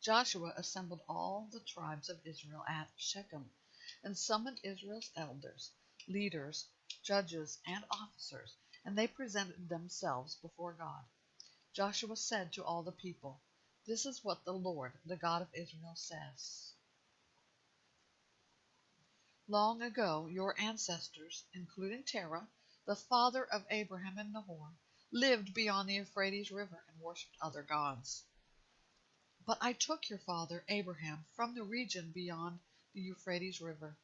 Joshua assembled all the tribes of Israel at Shechem, and summoned Israel's elders, leaders, judges, and officers, and they presented themselves before God. Joshua said to all the people, "This is what the Lord, the God of Israel, says. Long ago your ancestors, including Terah, the father of Abraham and Nahor, lived beyond the Euphrates River and worshipped other gods. But I took your father Abraham from the region beyond the Euphrates River,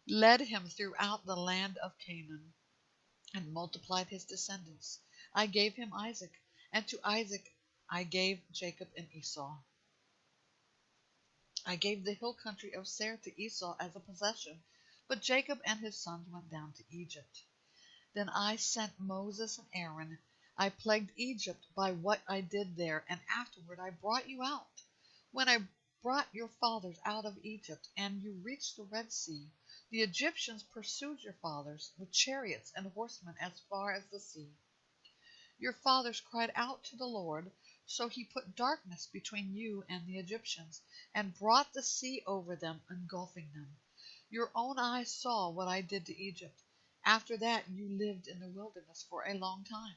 led him throughout the land of Canaan, and multiplied his descendants. I gave him Isaac, and to Isaac I gave Jacob and Esau. I gave the hill country of Seir to Esau as a possession, but Jacob and his sons went down to Egypt. Then I sent Moses and Aaron. I plagued Egypt by what I did there, and afterward I brought you out. When I brought your fathers out of Egypt, and you reached the Red Sea, the Egyptians pursued your fathers with chariots and horsemen as far as the sea. Your fathers cried out to the Lord, so he put darkness between you and the Egyptians, and brought the sea over them, engulfing them. Your own eyes saw what I did to Egypt. After that you lived in the wilderness for a long time.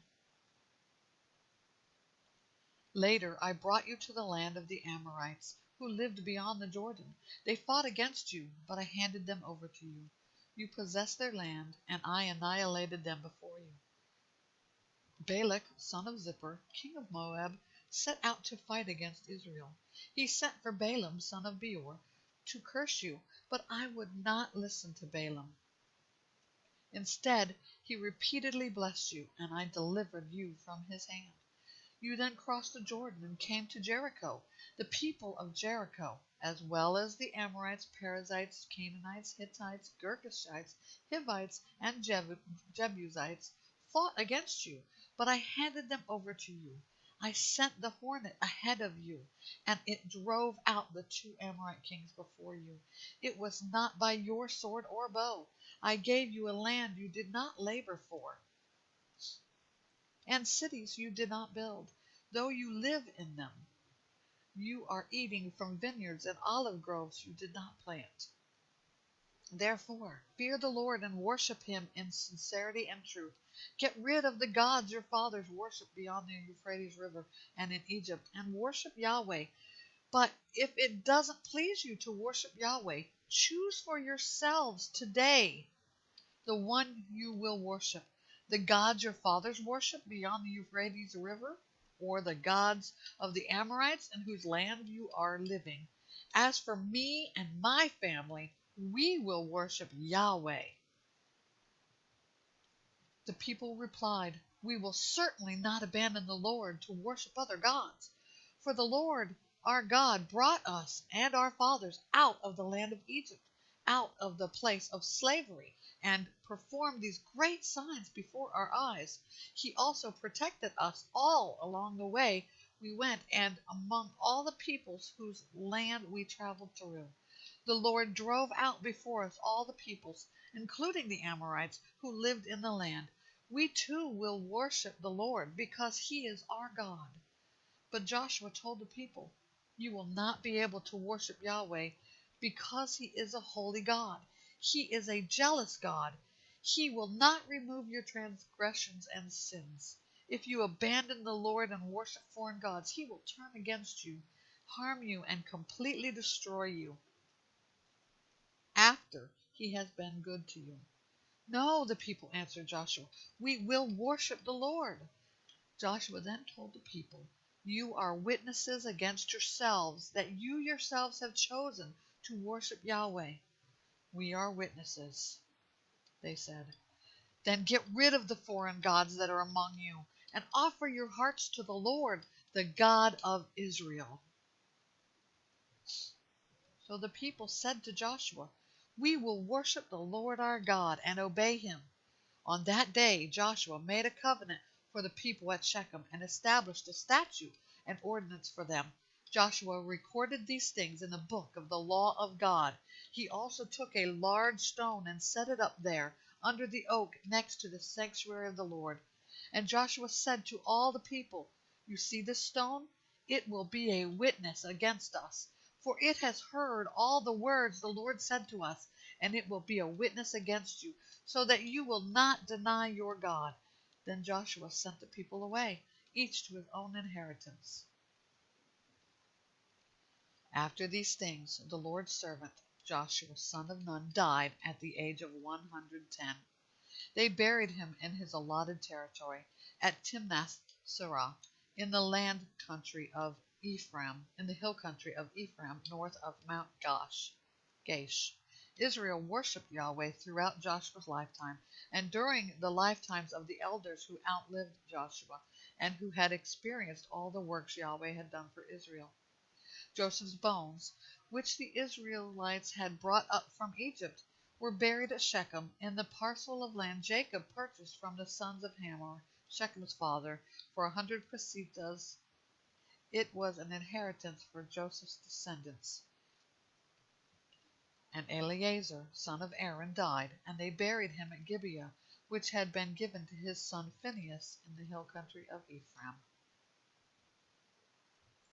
Later I brought you to the land of the Amorites, who lived beyond the Jordan. They fought against you, but I handed them over to you. You possessed their land, and I annihilated them before you. Balak, son of Zippor, king of Moab, set out to fight against Israel. He sent for Balaam, son of Beor, to curse you, but I would not listen to Balaam. Instead, he repeatedly blessed you, and I delivered you from his hand. You then crossed the Jordan and came to Jericho. The people of Jericho, as well as the Amorites, Perizzites, Canaanites, Hittites, Girgashites, Hivites, and Jebusites, fought against you, but I handed them over to you. I sent the hornet ahead of you, and it drove out the 2 Amorite kings before you. It was not by your sword or bow. I gave you a land you did not labor for, and cities you did not build, though you live in them. You are eating from vineyards and olive groves you did not plant. Therefore, fear the Lord and worship him in sincerity and truth. Get rid of the gods your fathers worshipped beyond the Euphrates River and in Egypt, and worship Yahweh. But if it doesn't please you to worship Yahweh, choose for yourselves today the one you will worship, the gods your fathers worshipped beyond the Euphrates River, or the gods of the Amorites in whose land you are living. As for me and my family, we will worship Yahweh." The people replied, "We will certainly not abandon the Lord to worship other gods. For the Lord our God brought us and our fathers out of the land of Egypt, out of the place of slavery, and performed these great signs before our eyes. He also protected us all along the way we went and among all the peoples whose land we traveled through. The Lord drove out before us all the peoples, including the Amorites who lived in the land. We too will worship the Lord because he is our God." But Joshua told the people, "You will not be able to worship Yahweh because he is a holy God. He is a jealous God. He will not remove your transgressions and sins. If you abandon the Lord and worship foreign gods, he will turn against you, harm you, and completely destroy you after he has been good to you." "No," the people answered Joshua, "we will worship the Lord." Joshua then told the people, "You are witnesses against yourselves that you yourselves have chosen to worship Yahweh." "We are witnesses," they said. "Then get rid of the foreign gods that are among you, and offer your hearts to the Lord, the God of Israel." So the people said to Joshua, "We will worship the Lord our God and obey him." On that day Joshua made a covenant for the people at Shechem and established a statute and ordinance for them. Joshua recorded these things in the book of the law of God. He also took a large stone and set it up there under the oak next to the sanctuary of the Lord. And Joshua said to all the people, "You see this stone? it will be a witness against us, for it has heard all the words the Lord said to us, and it will be a witness against you, so that you will not deny your God." Then Joshua sent the people away, each to his own inheritance. After these things, the Lord's servant, Joshua son of Nun, died at the age of 110. They buried him in his allotted territory at Timnath-serah, in the land country of Ephraim, in the hill country of Ephraim, north of Mount Gaish. Israel worshipped Yahweh throughout Joshua's lifetime, and during the lifetimes of the elders who outlived Joshua, and who had experienced all the works Yahweh had done for Israel. Joseph's bones, which the Israelites had brought up from Egypt, were buried at Shechem in the parcel of land Jacob purchased from the sons of Hamor, Shechem's father, for 100 pesetas. It was an inheritance for Joseph's descendants. And Eleazar, son of Aaron, died, and they buried him at Gibeah, which had been given to his son Phinehas in the hill country of Ephraim.